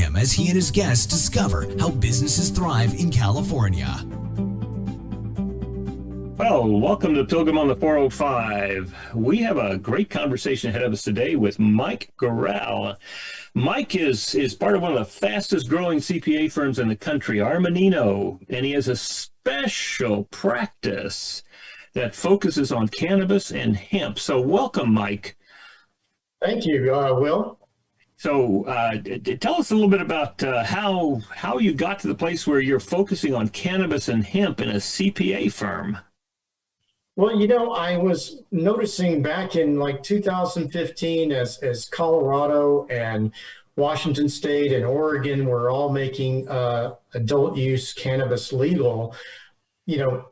him as he and his guests discover how businesses thrive in California. Well, welcome to Pilgrim on the 405. We have a great conversation ahead of us today with Mike Garrell. Mike is part of one of the fastest growing CPA firms in the country, Armanino, and he has a special practice that focuses on cannabis and hemp. So welcome, Mike. Thank you, Will. So tell us a little bit about how you got to the place where you're focusing on cannabis and hemp in a CPA firm. Well, I was noticing back in like 2015 as Colorado and Washington State and Oregon were all making adult use cannabis legal,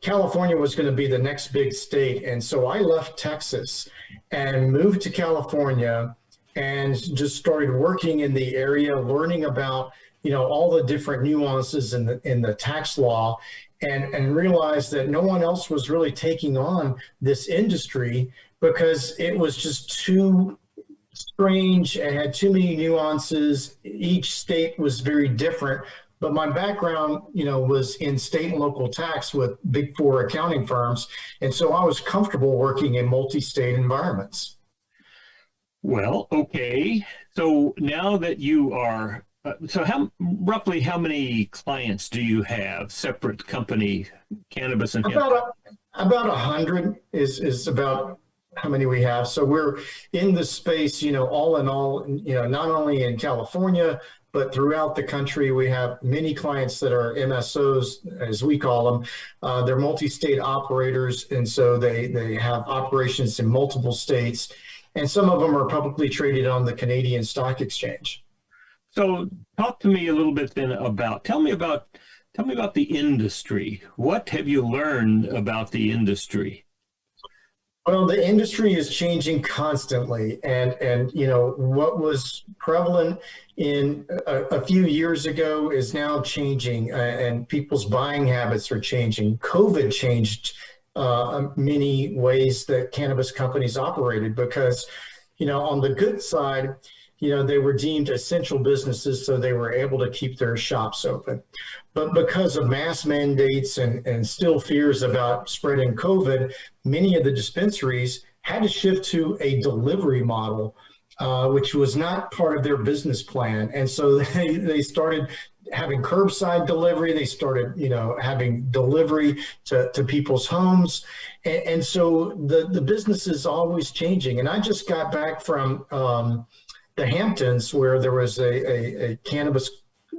California was going to be the next big state. And so I left Texas and moved to California and just started working in the area, learning about, all the different nuances in the tax law. And realized that no one else was really taking on this industry because it was just too strange and had too many nuances. Each state was very different. But my background, was in state and local tax with Big Four accounting firms. And so I was comfortable working in multi-state environments. Well, okay. So now that you are roughly how many clients do you have, separate company, cannabis and hemp? About 100 is about how many we have. So we're in the space, all in all, not only in California, but throughout the country. We have many clients that are MSOs, as we call them. They're multi-state operators, and so they have operations in multiple states, and some of them are publicly traded on the Canadian Stock Exchange. So talk to me a little bit then tell me about the industry. What have you learned about the industry? Well, the industry is changing constantly, and what was prevalent in a few years ago is now changing, and people's buying habits are changing. COVID changed many ways that cannabis companies operated because, on the good side, they were deemed essential businesses, so they were able to keep their shops open. But because of mass mandates and still fears about spreading COVID, many of the dispensaries had to shift to a delivery model, which was not part of their business plan. And so they started having curbside delivery. They started, having delivery to people's homes. And so the business is always changing. And I just got back from the Hamptons, where there was a cannabis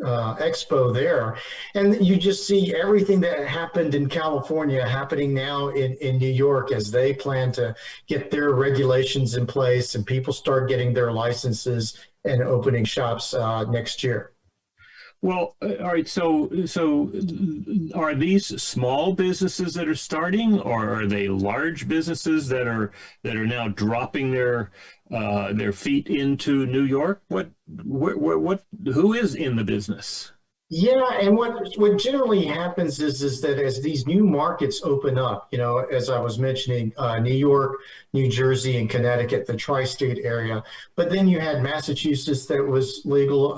expo there. And you just see everything that happened in California happening now in New York as they plan to get their regulations in place and people start getting their licenses and opening shops next year. Well, all right. So are these small businesses that are starting, or are they large businesses that are now dropping their feet into New York? Who is in the business? Yeah, and what generally happens is that as these new markets open up, as I was mentioning, New York, New Jersey, and Connecticut, the tri-state area, but then you had Massachusetts that was legal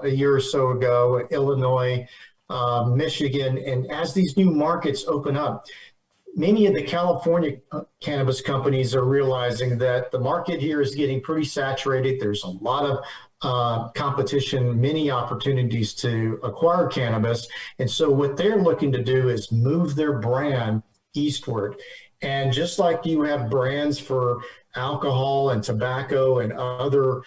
a year or so ago, Illinois, Michigan, and as these new markets open up, many of the California cannabis companies are realizing that the market here is getting pretty saturated. There's a lot of competition, many opportunities to acquire cannabis. And so what they're looking to do is move their brand eastward. And just like you have brands for alcohol and tobacco and other,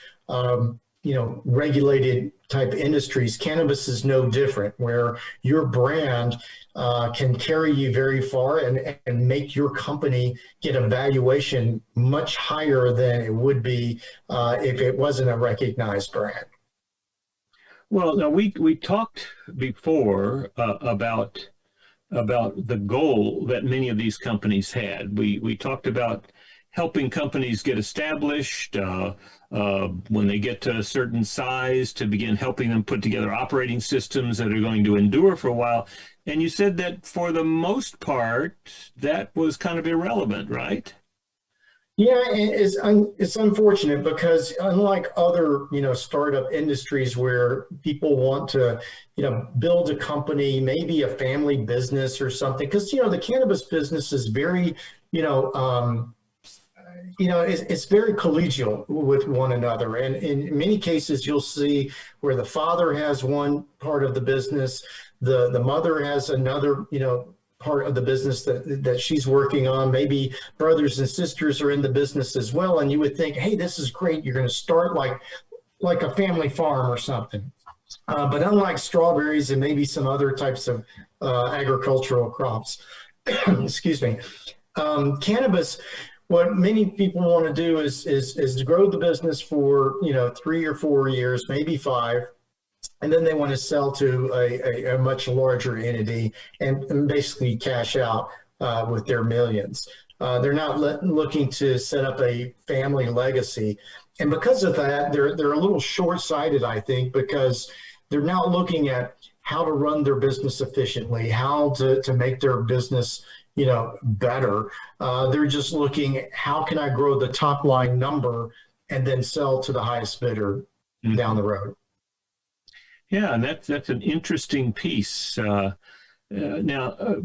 regulated type industries, cannabis is no different, where your brand can carry you very far and make your company get a valuation much higher than it would be if it wasn't a recognized brand. Well, now we talked before about the goal that many of these companies had. We talked about helping companies get established when they get to a certain size, to begin helping them put together operating systems that are going to endure for a while. And you said that for the most part, that was kind of irrelevant, right? Yeah, and it's unfortunate because unlike other, startup industries where people want to, build a company, maybe a family business or something, because, the cannabis business is very, you know, um, it's very collegial with one another. And in many cases, you'll see where the father has one part of the business, the mother has another, part of the business that she's working on. Maybe brothers and sisters are in the business as well. And you would think, hey, this is great. You're going to start like a family farm or something. But unlike strawberries and maybe some other types of agricultural crops, excuse me, cannabis, what many people want to do is to grow the business for 3 or 4 years, maybe 5, and then they want to sell to a much larger entity and basically cash out with their millions. They're not looking to set up a family legacy, and because of that, they're a little short-sighted, I think, because they're not looking at how to run their business efficiently, how to make their business better. They're just looking at how can I grow the top line number and then sell to the highest bidder down the road. Yeah, and that's an interesting piece. Now,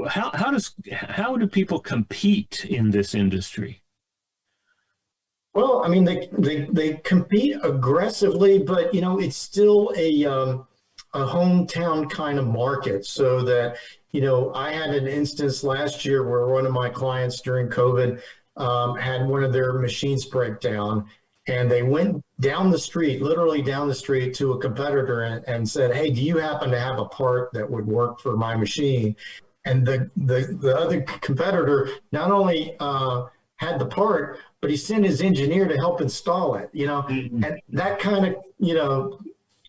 how do people compete in this industry? Well, I mean, they compete aggressively, but it's still a hometown kind of market. So that I had an instance last year where one of my clients during COVID had one of their machines break down, and they went down the street, literally down the street, to a competitor and said, "Hey, do you happen to have a part that would work for my machine?" And the other competitor not only had the part, but he sent his engineer to help install it. And that kind of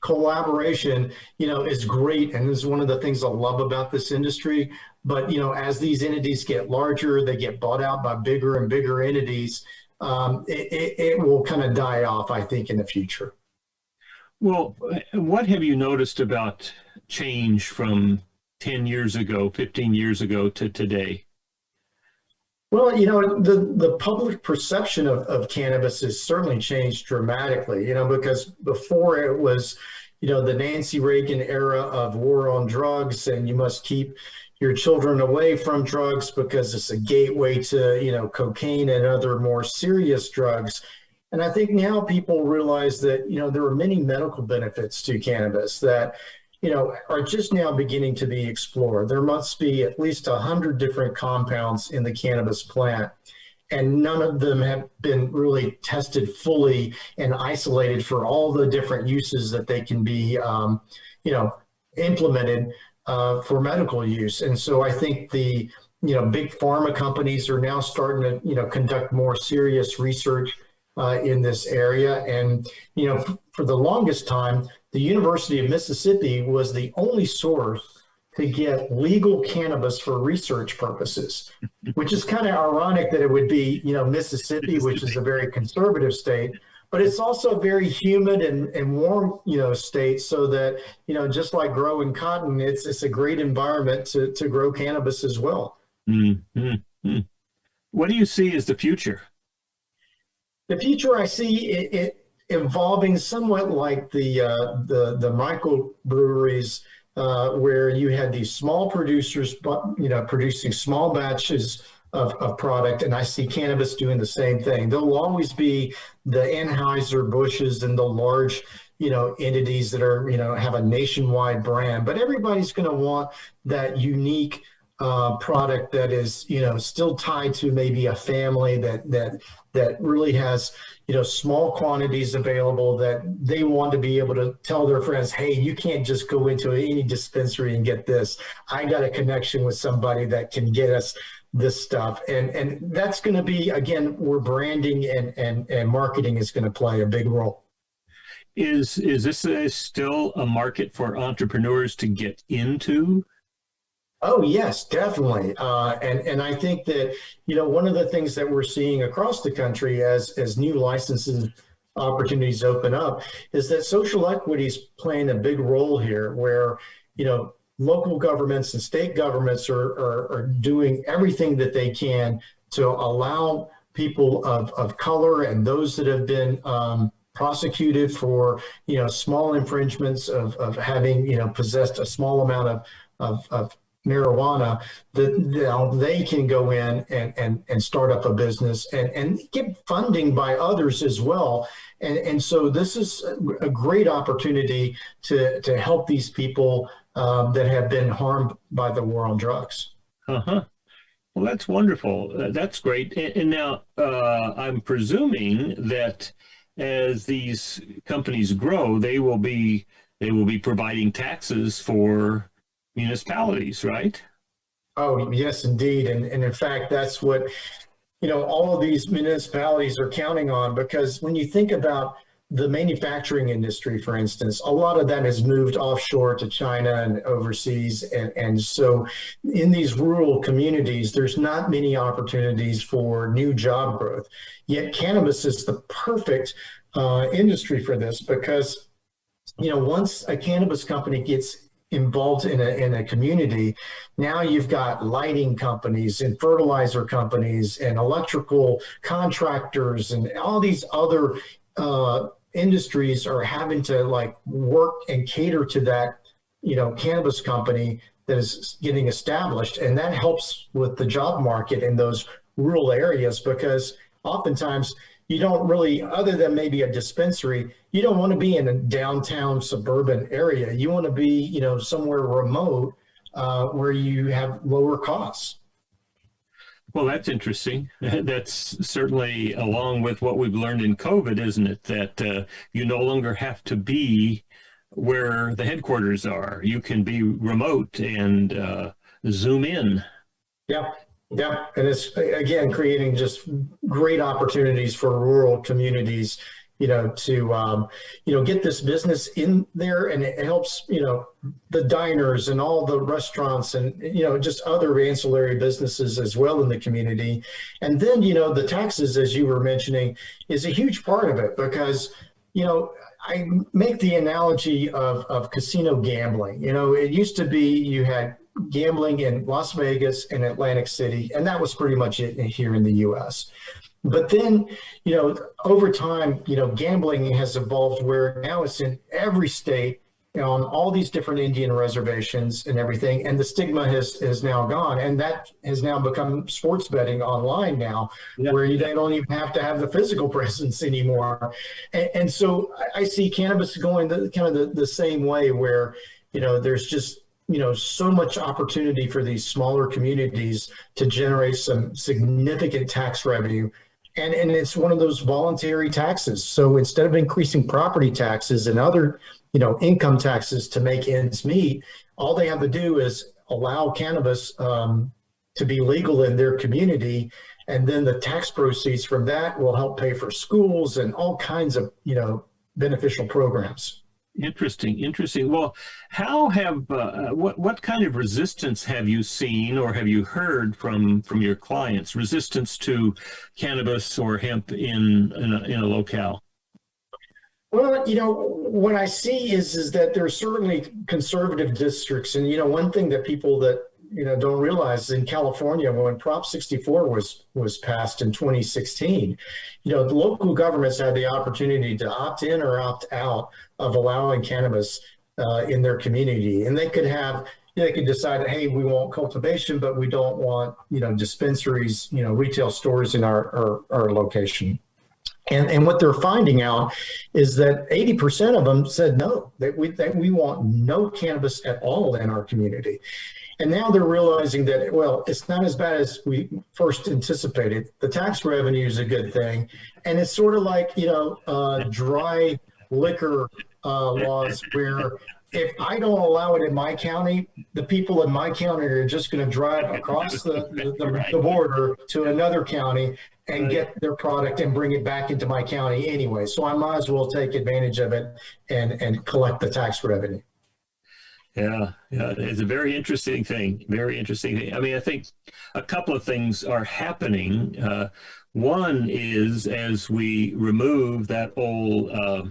collaboration, is great, and this is one of the things I love about this industry. But as these entities get larger, they get bought out by bigger and bigger entities. It will kind of die off, I think, in the future. Well, what have you noticed about change from 10 years ago, 15 years ago to today? Well, the public perception of cannabis has certainly changed dramatically, because before it was, the Nancy Reagan era of war on drugs, and you must keep your children away from drugs because it's a gateway to, cocaine and other more serious drugs. And I think now people realize that, there are many medical benefits to cannabis that, are just now beginning to be explored. There must be at least 100 different compounds in the cannabis plant, and none of them have been really tested fully and isolated for all the different uses that they can be, implemented for medical use. And so I think the, big pharma companies are now starting to, conduct more serious research in this area. And, for the longest time, the University of Mississippi was the only source to get legal cannabis for research purposes, which is kind of ironic that it would be, Mississippi, which is a very conservative state, but it's also a very humid and warm, state. So that, just like growing cotton, it's a great environment to grow cannabis as well. Mm-hmm. What do you see as the future? The future, I see it evolving somewhat like the microbreweries, where you had these small producers, producing small batches of product, and I see cannabis doing the same thing. There'll always be the Anheuser-Busch's and the large, entities that are, have a nationwide brand, but everybody's going to want that unique product that is, still tied to maybe a family that really has, small quantities available, that they want to be able to tell their friends, hey, you can't just go into any dispensary and get this. I got a connection with somebody that can get us this stuff. And that's going to be, again, where branding and marketing is going to play a big role. Is this still a market for entrepreneurs to get into? Oh, yes, definitely. And I think that, one of the things that we're seeing across the country as new licenses opportunities open up is that social equity is playing a big role here, where, local governments and state governments are doing everything that they can to allow people of color and those that have been prosecuted for, small infringements of having, possessed a small amount of marijuana, that they can go in and start up a business and get funding by others as well. And so this is a great opportunity to help these people that have been harmed by the war on drugs. Uh-huh. Well, that's wonderful. That's great. And now I'm presuming that as these companies grow, they will be providing taxes for municipalities, right? Oh, yes, indeed. And in fact, that's what, all of these municipalities are counting on, because when you think about the manufacturing industry, for instance, a lot of that has moved offshore to China and overseas. And so in these rural communities, there's not many opportunities for new job growth. Yet cannabis is the perfect industry for this, because, once a cannabis company gets involved in a community, now you've got lighting companies and fertilizer companies and electrical contractors and all these other industries are having to work and cater to that, cannabis company that is getting established. And that helps with the job market in those rural areas, because oftentimes you don't really, other than maybe a dispensary, you don't want to be in a downtown suburban area. You want to be, somewhere remote where you have lower costs. Well, that's interesting. That's certainly along with what we've learned in COVID, isn't it? That you no longer have to be where the headquarters are. You can be remote and zoom in. Yeah. Yeah. And it's, again, creating just great opportunities for rural communities, to, get this business in there. And it helps, the diners and all the restaurants and, just other ancillary businesses as well in the community. And then, the taxes, as you were mentioning, is a huge part of it, because, I make the analogy of casino gambling. It used to be you had gambling in Las Vegas and Atlantic City, and that was pretty much it here in the U.S. But then, over time, gambling has evolved where now it's in every state, on all these different Indian reservations and everything, and the stigma has now gone, and that has now become sports betting online now, where they don't even have to have the physical presence anymore. And so I see cannabis going the same way, where, there's just, so much opportunity for these smaller communities to generate some significant tax revenue. And it's one of those voluntary taxes. So instead of increasing property taxes and other, income taxes to make ends meet, all they have to do is allow cannabis to be legal in their community. And then the tax proceeds from that will help pay for schools and all kinds of, beneficial programs. Interesting. Well, how have what kind of resistance have you seen or have you heard from your clients? Resistance to cannabis or hemp in a locale? Well, what I see is that there are certainly conservative districts, and one thing that people that don't realize, in California, when Prop 64 was passed in 2016, the local governments had the opportunity to opt in or opt out of allowing cannabis in their community, and they could decide, hey, we want cultivation, but we don't want dispensaries, retail stores in our location. And what they're finding out is that 80% of them said no, that we want no cannabis at all in our community. And now they're realizing that, well, it's not as bad as we first anticipated. The tax revenue is a good thing. And it's sort of like, dry liquor laws, where if I don't allow it in my county, the people in my county are just going to drive across the border to another county and get their product and bring it back into my county anyway. So I might as well take advantage of it and collect the tax revenue. Yeah, it's a very interesting thing. I mean, I think a couple of things are happening. One is, as we remove that old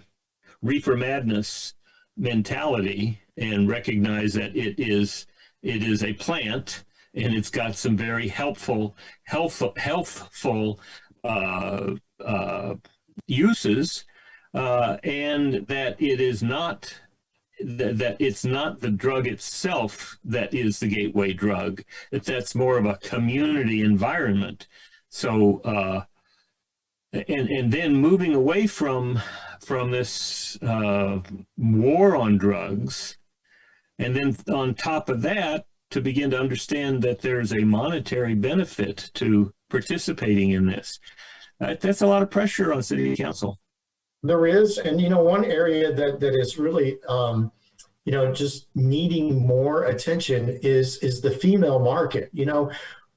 reefer madness mentality and recognize that it is a plant and it's got some very healthful uh, uh, uses, and that it is not that it's not the drug itself that is the gateway drug. That's more of a community environment. So, and then moving away from this war on drugs, and then on top of that, to begin to understand that there's a monetary benefit to participating in this. That's a lot of pressure on city council. There is, and one area that is really, just needing more attention is the female market.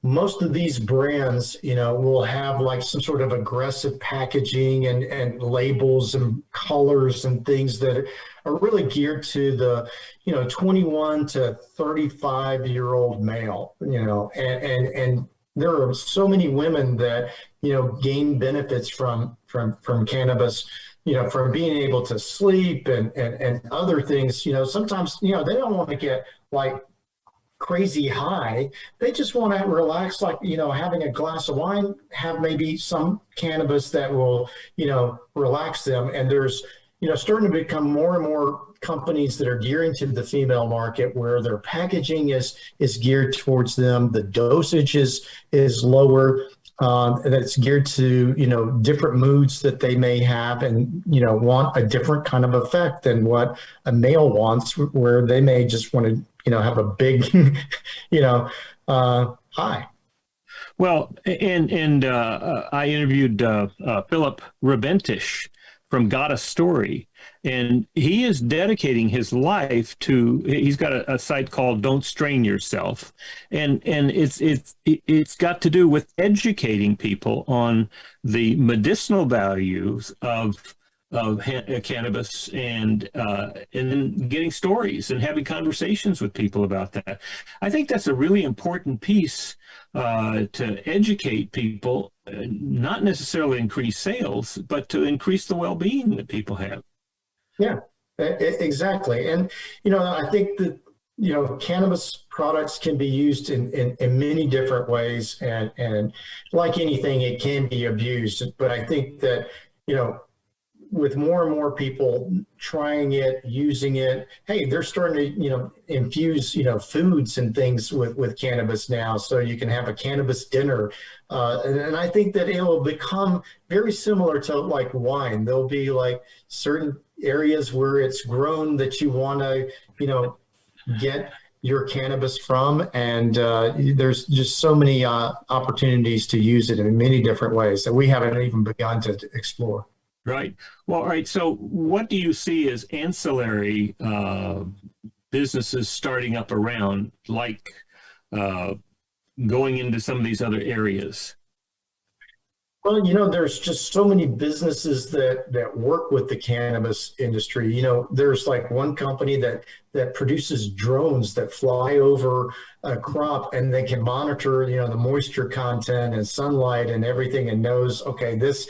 Most of these brands, will have like some sort of aggressive packaging and labels and colors and things that are really geared to the, 21 to 35-year-old male, and there are so many women that, gain benefits from cannabis, from being able to sleep and other things. Sometimes, they don't want to get like crazy high. They just want to relax, like, having a glass of wine, have maybe some cannabis that will, relax them. And there's, starting to become more and more companies that are gearing to the female market, where their packaging is geared towards them. The dosage is lower. That's geared to, different moods that they may have, and, want a different kind of effect than what a male wants, where they may just want to, have a big, high. Well, and I interviewed Philip Rebentish from Got a Story, and he is dedicating his life to. He's got a site called Don't Strain Yourself, and it's got to do with educating people on the medicinal values of cannabis, and then getting stories and having conversations with people about that. I think that's a really important piece to educate people, not necessarily increase sales, but to increase the well-being that people have. Yeah, exactly. And, I think that, cannabis products can be used in many different ways, and like anything, it can be abused. But I think that, with more and more people trying it, using it, hey, they're starting to, infuse, foods and things with cannabis now. So you can have a cannabis dinner. And I think that it will become very similar to like wine. There'll be like certain areas where it's grown that you want to, get your cannabis from. And there's just so many opportunities to use it in many different ways that we haven't even begun to explore. Right. Well, all right. So what do you see as ancillary businesses starting up around, like going into some of these other areas? Well, there's just so many businesses that work with the cannabis industry. There's like one company that produces drones that fly over a crop, and they can monitor, the moisture content and sunlight and everything, and knows, okay, this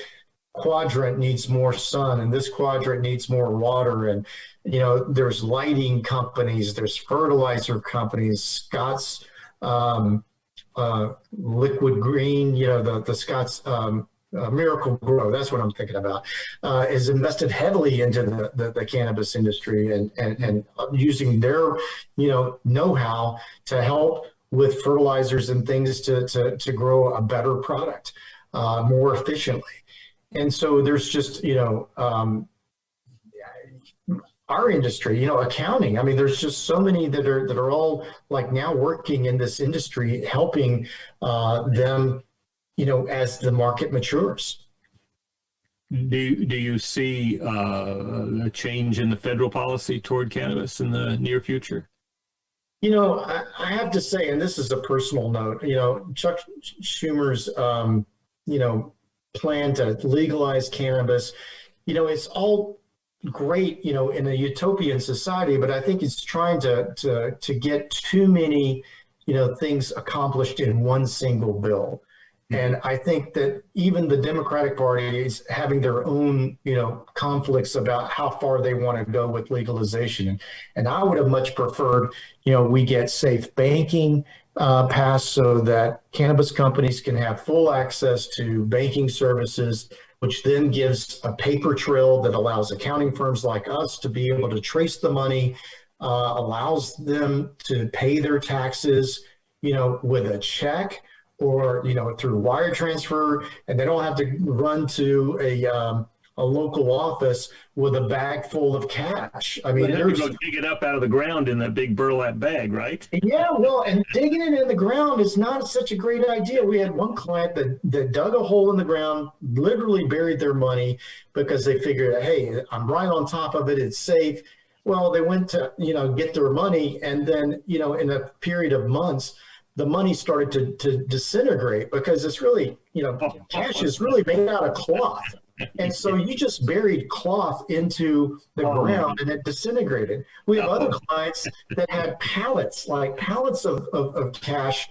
quadrant needs more sun and this quadrant needs more water. And there's lighting companies, there's fertilizer companies, Scott's Liquid Green, the Scott's Miracle Grow, that's what I'm thinking about, is invested heavily into the cannabis industry, and using their know-how to help with fertilizers and things to grow a better product more efficiently. And so there's just, our industry, accounting. I mean, there's just so many that are all like now working in this industry, helping them, as the market matures. Do you see a change in the federal policy toward cannabis in the near future? I have to say, and this is a personal note, Chuck Schumer's, plan to legalize cannabis, it's all great, in a utopian society, but I think it's trying to get too many, things accomplished in one single bill. And I think that even the Democratic Party is having their own, conflicts about how far they want to go with legalization. And I would have much preferred, we get safe banking, passed so that cannabis companies can have full access to banking services, which then gives a paper trail that allows accounting firms like us to be able to trace the money, allows them to pay their taxes, with a check or, through wire transfer, and they don't have to run to a local office with a bag full of cash. I mean, They have to go dig it up out of the ground in that big burlap bag, right? yeah, well, and digging it in the ground is not such a great idea. We had one client that dug a hole in the ground, literally buried their money because they figured, hey, I'm right on top of it, it's safe. Well, they went to, get their money, and then, in a period of months, the money started to disintegrate because it's really, cash is really made out of cloth. And so you just buried cloth into the ground and it disintegrated. We have other clients that had pallets of cash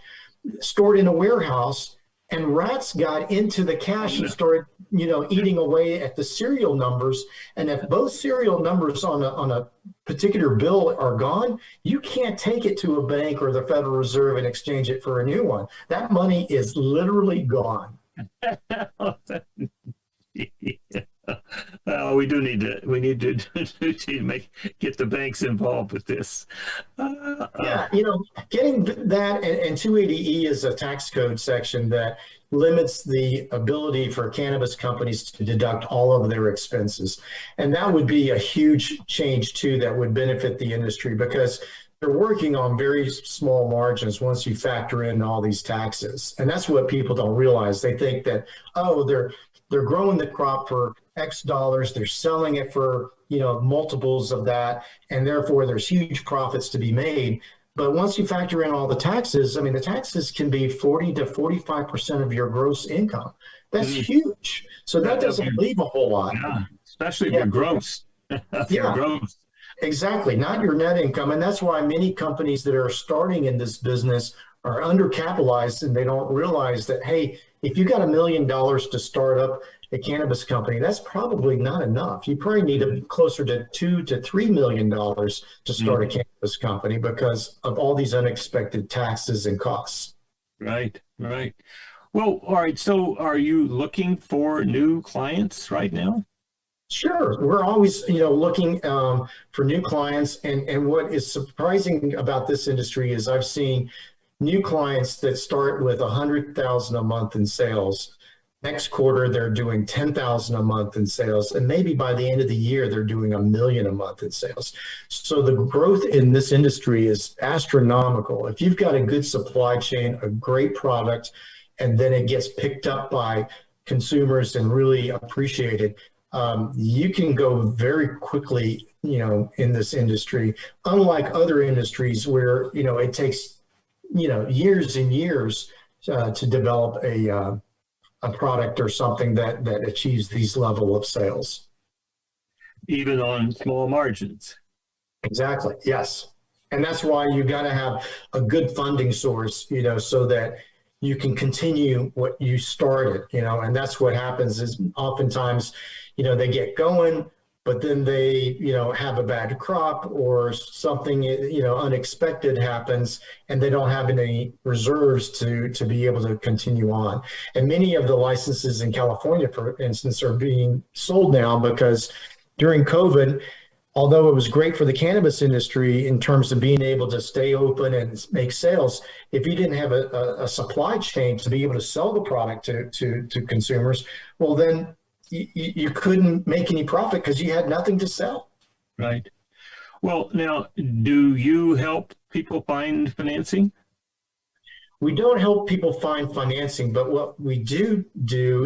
stored in a warehouse, and rats got into the cash and started, eating away at the serial numbers. And if both serial numbers on a particular bill are gone, you can't take it to a bank or the Federal Reserve and exchange it for a new one. That money is literally gone. We need to get the banks involved with this. Yeah, getting that, and 280E is a tax code section that limits the ability for cannabis companies to deduct all of their expenses. And that would be a huge change too that would benefit the industry, because they're working on very small margins once you factor in all these taxes. And that's what people don't realize. They think that, they're growing the crop for X dollars, they're selling it for, multiples of that, and therefore there's huge profits to be made. But once you factor in all the taxes, the taxes can be 40 to 45% of your gross income. That's huge. So that doesn't leave a whole lot. Yeah, especially if you're gross. Yeah, gross. Exactly. Not your net income. And that's why many companies that are starting in this business are undercapitalized, and they don't realize that, hey, if you got $1 million to start up a cannabis company, that's probably not enough. You probably need closer to $2 to $3 million to start a cannabis company because of all these unexpected taxes and costs. Right. Well, all right. So are you looking for new clients right now? Sure. We're always, looking for new clients. And what is surprising about this industry is I've seen new clients that start with $100,000 a month in sales. Next quarter, they're doing $10,000 a month in sales. And maybe by the end of the year, they're doing $1 million a month in sales. So the growth in this industry is astronomical. If you've got a good supply chain, a great product, and then it gets picked up by consumers and really appreciated, you can go very quickly, in this industry, unlike other industries where, it takes, years and years to develop a product or something that achieves these level of sales. Even on small margins. Exactly. Yes. And that's why you got to have a good funding source, so that you can continue what you started, and that's what happens is oftentimes, they get going, but then they, have a bad crop or something, unexpected happens, and they don't have any reserves to be able to continue on. And many of the licenses in California, for instance, are being sold now because during COVID, although it was great for the cannabis industry in terms of being able to stay open and make sales, if you didn't have a supply chain to be able to sell the product to consumers, well, then you couldn't make any profit because you had nothing to sell. Right. Well, now, do you help people find financing? We don't help people find financing, but what we do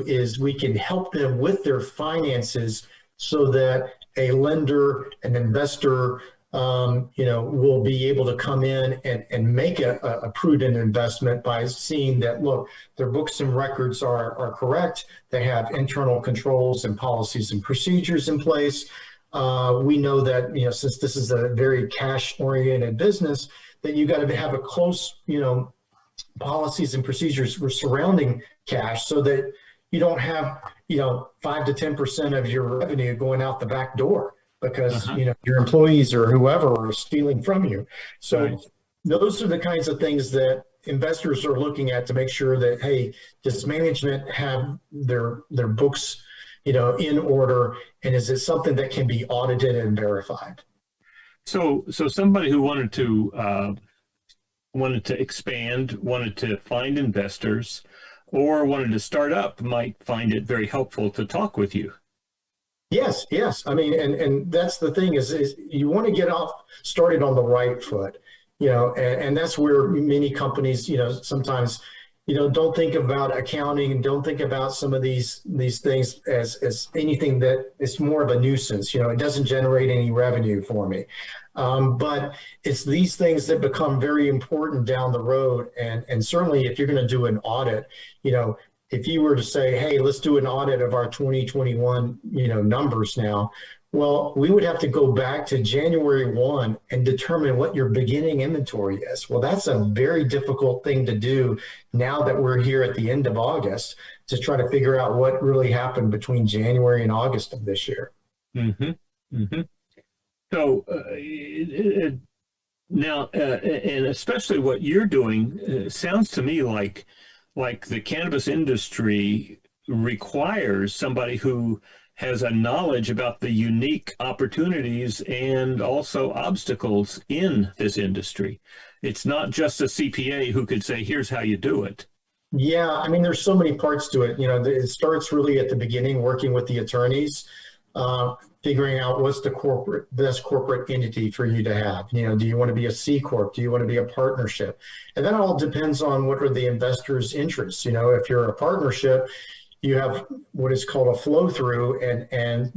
is we can help them with their finances so that a lender, an investor, will be able to come in and make a prudent investment by seeing that, look, their books and records are correct. They have internal controls and policies and procedures in place. We know that, since this is a very cash-oriented business, that you got to have a close, policies and procedures surrounding cash so that you don't have, 5 to 10% of your revenue going out the back door because, your employees or whoever are stealing from you. So those are the kinds of things that, investors are looking at to make sure that, hey, does management have their books, in order, and is it something that can be audited and verified? So somebody who wanted to expand, wanted to find investors, or wanted to start up might find it very helpful to talk with you. Yes. I mean, and that's the thing is you want to get started on the right foot, and that's where many companies, sometimes, don't think about accounting and don't think about some of these things as anything that is more of a nuisance. It doesn't generate any revenue for me. But it's these things that become very important down the road. And certainly if you're going to do an audit, if you were to say, hey, let's do an audit of our 2021, numbers now, well, we would have to go back to January 1 and determine what your beginning inventory is. Well, that's a very difficult thing to do now that we're here at the end of August to try to figure out what really happened between January and August of this year. Mm-hmm. Mm-hmm. So now, and especially what you're doing, sounds to me like the cannabis industry requires somebody who has a knowledge about the unique opportunities and also obstacles in this industry. It's not just a CPA who could say, here's how you do it. Yeah, I mean, there's so many parts to it. It starts really at the beginning, working with the attorneys, figuring out what's the best corporate entity for you to have. Do you want to be a C Corp? Do you want to be a partnership? And that all depends on what are the investors' interests. If you're a partnership, you have what is called a flow through, and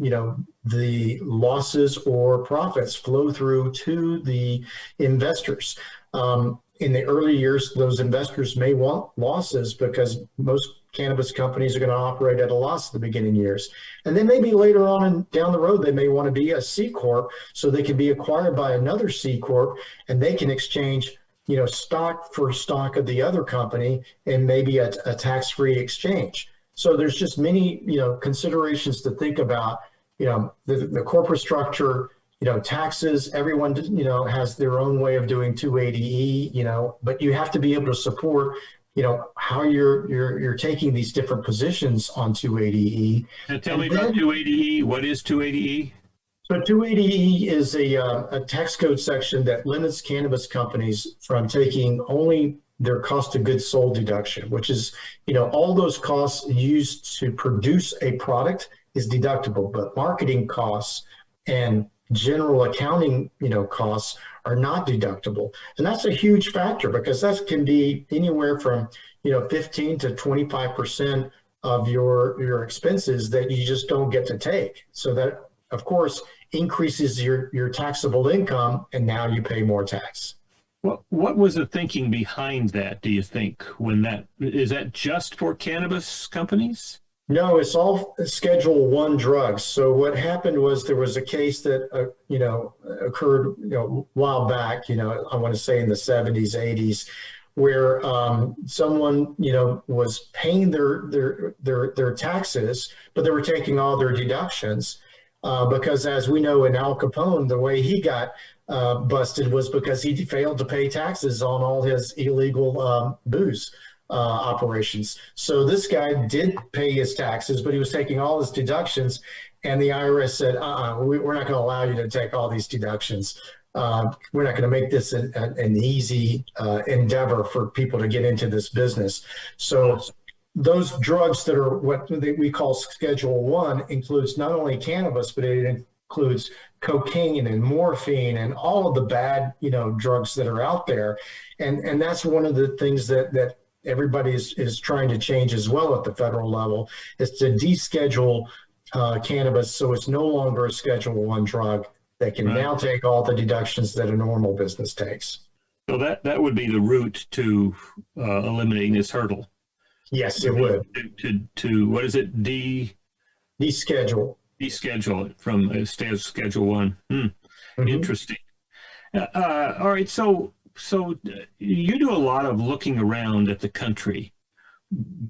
the losses or profits flow through to the investors. In the early years, those investors may want losses because most cannabis companies are going to operate at a loss at the beginning years. And then maybe later on and down the road, they may want to be a C Corp so they can be acquired by another C Corp and they can exchange, stock for stock of the other company and maybe a tax-free exchange. So there's just many, considerations to think about, the corporate structure, taxes. Everyone, has their own way of doing 280E, but you have to be able to support, how you're taking these different positions on 280E. And tell me about 280E. What is 280E? So 280E is a tax code section that limits cannabis companies from taking only their cost of goods sold deduction, which is, all those costs used to produce a product is deductible, but marketing costs and general accounting, costs are not deductible. And that's a huge factor because that can be anywhere from, 15 to 25% of your expenses that you just don't get to take. So that, of course, increases your taxable income, and now you pay more tax. What was the thinking behind that, do you think, is that just for cannabis companies? No, it's all Schedule I drugs. So what happened was there was a case that, occurred, a while back, I want to say in the 70s, 80s, where someone, was paying their taxes, but they were taking all their deductions. Because as we know in Al Capone, the way he got busted was because he failed to pay taxes on all his illegal booze operations. So this guy did pay his taxes, but he was taking all his deductions, and the IRS said, we're not going to allow you to take all these deductions. We're not going to make this an easy endeavor for people to get into this business. So those drugs that are what we call Schedule I includes not only cannabis, but it includes cocaine and morphine and all of the bad, drugs that are out there. And that's one of the things that everybody is trying to change as well at the federal level, is to deschedule cannabis so it's no longer a Schedule I drug that can now take all the deductions that a normal business takes. So that would be the route to eliminating this hurdle. Yes, it would. To what is it? Deschedule. Deschedule it from Schedule I. Mm-hmm. Interesting. All right. So you do a lot of looking around at the country.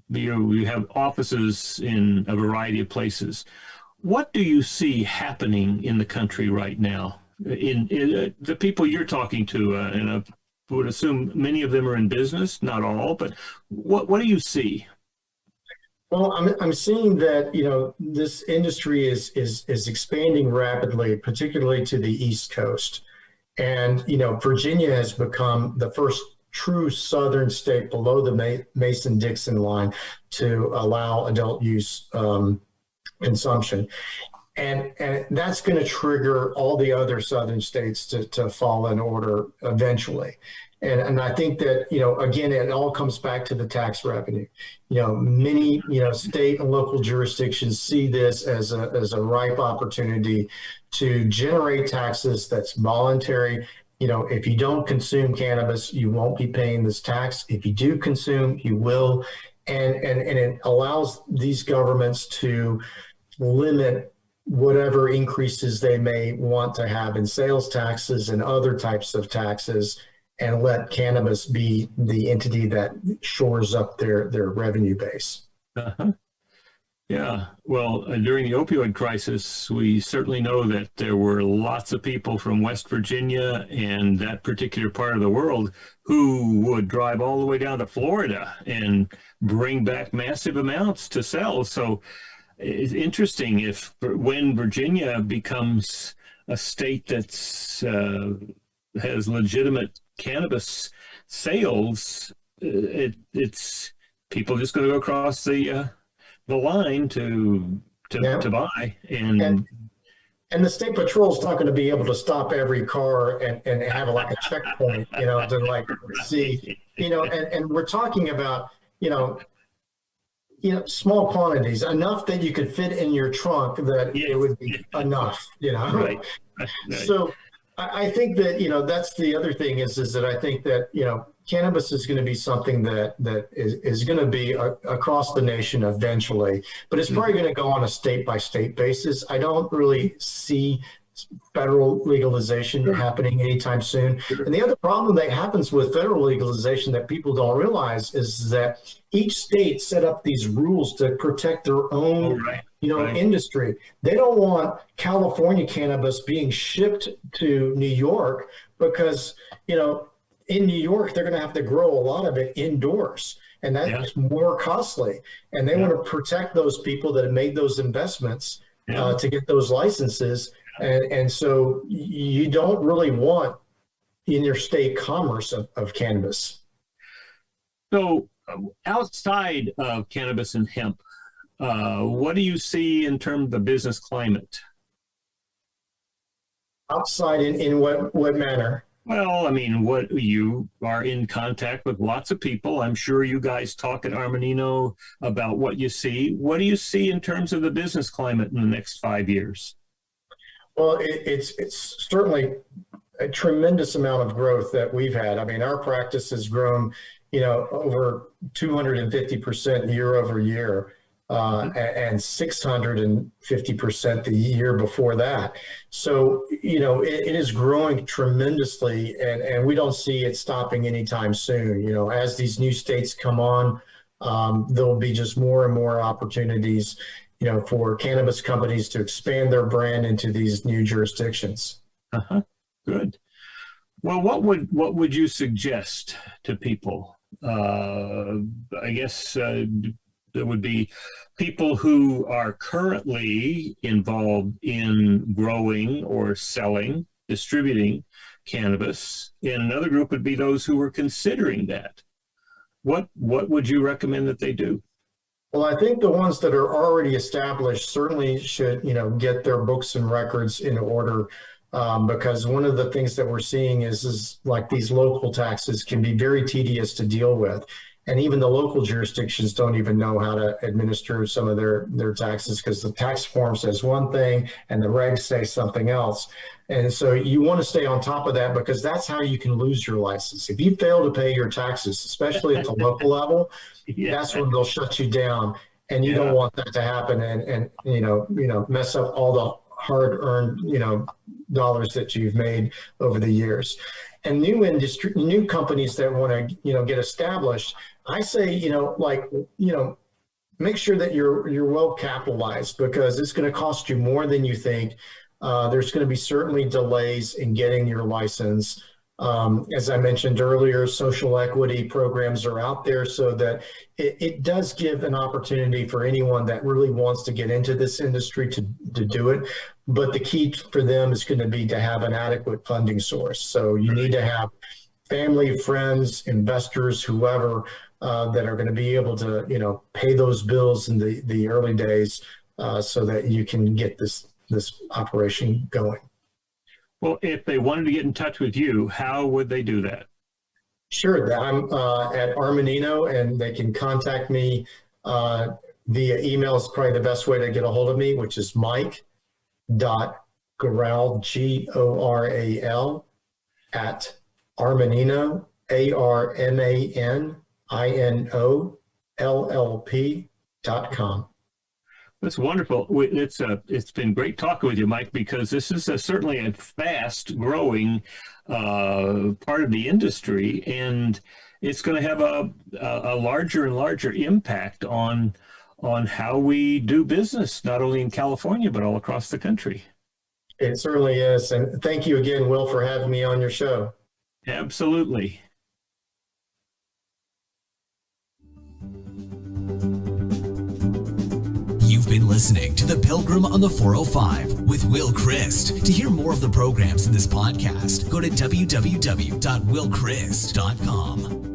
You have offices in a variety of places. What do you see happening in the country right now? In the people you're talking to, and would assume many of them are in business, not all, but what do you see? Well, I'm seeing that, this industry is expanding rapidly, particularly to the East Coast. And, Virginia has become the first true southern state below the Mason-Dixon line to allow adult use consumption. And that's going to trigger all the other southern states to fall in order eventually. And I think that, again, it all comes back to the tax revenue. Many, state and local jurisdictions see this as a ripe opportunity to generate taxes that's voluntary. If you don't consume cannabis, you won't be paying this tax. If you do consume, you will. And it allows these governments to limit whatever increases they may want to have in sales taxes and other types of taxes, and let cannabis be the entity that shores up their revenue base. Uh-huh. Yeah, well, during the opioid crisis, we certainly know that there were lots of people from West Virginia and that particular part of the world who would drive all the way down to Florida and bring back massive amounts to sell. So it's interesting when Virginia becomes a state that's has legitimate cannabis sales, it's people just going to go across the line to buy, and the state patrol's not going to be able to stop every car and have like a checkpoint, to like see, and we're talking about, small quantities, enough that you could fit in your trunk that it would be enough, Right. So I think that, that's the other thing is that I think that, cannabis is going to be something that is going to be across the nation eventually, but it's probably going to go on a state by state basis. I don't really see federal legalization happening anytime soon. And the other problem that happens with federal legalization that people don't realize is that each state set up these rules to protect their own industry. They don't want California cannabis being shipped to New York because, in New York, they're going to have to grow a lot of it indoors, and that's more costly. And they want to protect those people that have made those investments to get those licenses. And so you don't really want interstate commerce of cannabis. So outside of cannabis and hemp, what do you see in terms of the business climate? Outside in what manner? Well, I mean, what you are in contact with lots of people. I'm sure you guys talk at Armanino about what you see. What do you see in terms of the business climate in the next 5 years? Well, it's certainly a tremendous amount of growth that we've had. I mean, our practice has grown, over 250% year over year. And 650% the year before that. So, it is growing tremendously, and we don't see it stopping anytime soon. As these new states come on, there'll be just more and more opportunities, for cannabis companies to expand their brand into these new jurisdictions. Good. Well, what would you suggest to people? I guess there would be people who are currently involved in growing or selling, distributing cannabis, and another group would be those who are considering that. What would you recommend that they do? Well, I think the ones that are already established certainly should, get their books and records in order, because one of the things that we're seeing is like these local taxes can be very tedious to deal with. And even the local jurisdictions don't even know how to administer some of their taxes because the tax form says one thing and the regs say something else. And so you want to stay on top of that because that's how you can lose your license. If you fail to pay your taxes, especially at the local level, that's when they'll shut you down. And you don't want that to happen and mess up all the hard-earned, dollars that you've made over the years. And new companies that want to, get established, I say, make sure that you're well capitalized because it's going to cost you more than you think. There's going to be certainly delays in getting your license. As I mentioned earlier, social equity programs are out there so that it does give an opportunity for anyone that really wants to get into this industry to do it. But the key for them is going to be to have an adequate funding source. So you need to have family, friends, investors, whoever that are going to be able to, pay those bills in the early days so that you can get this operation going. Well, if they wanted to get in touch with you, how would they do that? Sure. I'm at Armanino, and they can contact me via email is probably the best way to get a hold of me, which is mike.goral, Goral, at Armanino, Armanino, LLP.com. That's wonderful. It's been great talking with you, Mike, because this is certainly a fast growing part of the industry, and it's going to have a larger and larger impact on how we do business, not only in California, but all across the country. It certainly is. And thank you again, Will, for having me on your show. Absolutely. You've been listening to The Pilgrim on the 405 with Will Christ. To hear more of the programs in this podcast, go to www.willchrist.com.